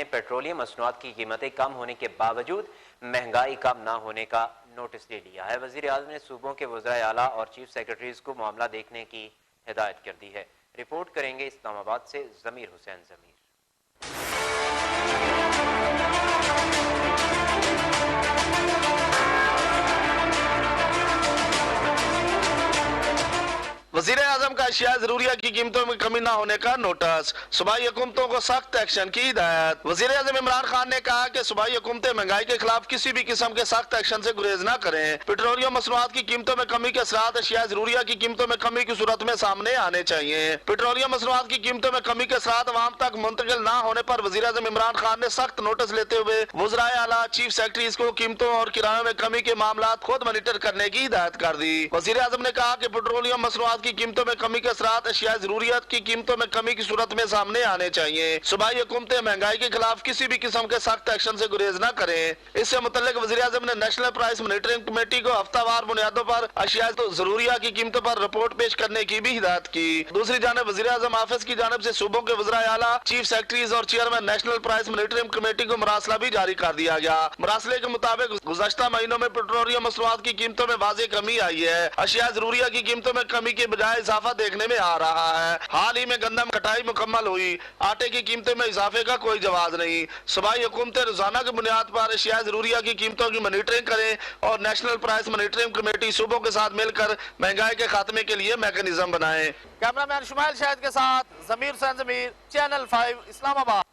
Petroleum मसनूआत की कीमतें कम होने के बावजूद महंगाई कम ना होने का नोटिस ले लिया है। वज़ीर आज़म ने सूबों के वज़राए आला और चीफ सेक्रेटरीज को मामला देखने की हिदायत कर दी है। रिपोर्ट करेंगे इस्लामाबाद से ज़मीर हुसैन ज़मीर। वज़ीर आज़म का अशिया ज़रूरिया की कीमतों में कमी न होने का नोटिस, सूबाई हुकूमतों को सख्त एक्शन की हिदायत। वज़ीर आज़म इमरान खान ने कहा कि सूबाई हुकूमतें महंगाई के खिलाफ किसी भी किस्म के सख्त एक्शन से गुरेज न करें। पेट्रोलियम मसनूआत की कीमतों में कमी के असरात अशिया ज़रूरिया की कीमतों में कमी की सूरत में सामने आने चाहिए। पेट्रोलियम मसनूआत की कीमतों में कमी के असरात अवाम तक मुंतकिल न होने पर वज़ीर आज़म इमरान खान ने सख्त नोटिस लेते हुए वज़राए आला, चीफ सेक्रेटरीज को कीमतों और किरायों में कमी के मामला खुद मॉनिटर करने की हिदायत कर दी। वज़ीर आज़म ने कहा कि पेट्रोलियम मसनूआत की कीमतों में कमी के असरात अशिया ज़रूरियत की कीमतों में कमी की सूरत में सामने आने चाहिए। सूबाई हुकूमतें महंगाई के खिलाफ किसी भी किस्म के सख्त एक्शन से गुरेज न करें। इससे मुतल्लिक वज़ीर आज़म ने नेशनल प्राइस मॉनिटरिंग कमेटी को हफ्तावार बुनियादों पर अशिया ज़रूरिया की कीमतों पर रिपोर्ट पेश करने की भी हिदायत की। दूसरी जानब वज़ीर आज़म ऑफिस की जानब से सूबों के वज़राए आला, चीफ सेक्रेटरीज और chairman national price monitoring committee को मरासला भी जारी कर दिया गया। मरासले के मुताबिक गुज़श्ता महीनों में पेट्रोलियम मसनूआत की कीमतों में वाज़ेह कमी आई है। अशिया ज़रूरिया की कीमतों में कमी के बजाय इजाफा देखने में आ रहा है। हाल ही में गंदम कटाई मुकम्मल हुई, आटे की कीमतों में इजाफे का कोई जवाब नहीं। सूबाई हुकूमतें रोजाना की बुनियाद पर अशिया ज़रूरिया की कीमतों की मॉनिटरिंग करें और नेशनल प्राइस मॉनिटरिंग कमेटी सूबों के साथ मिलकर महंगाई के खात्मे के लिए मैकेनिज्म बनाए। कैमरामैन शुमाइल शाहिद के साथ ज़मीर हुसैन ज़मीर, चैनल 5 इस्लामाबाद।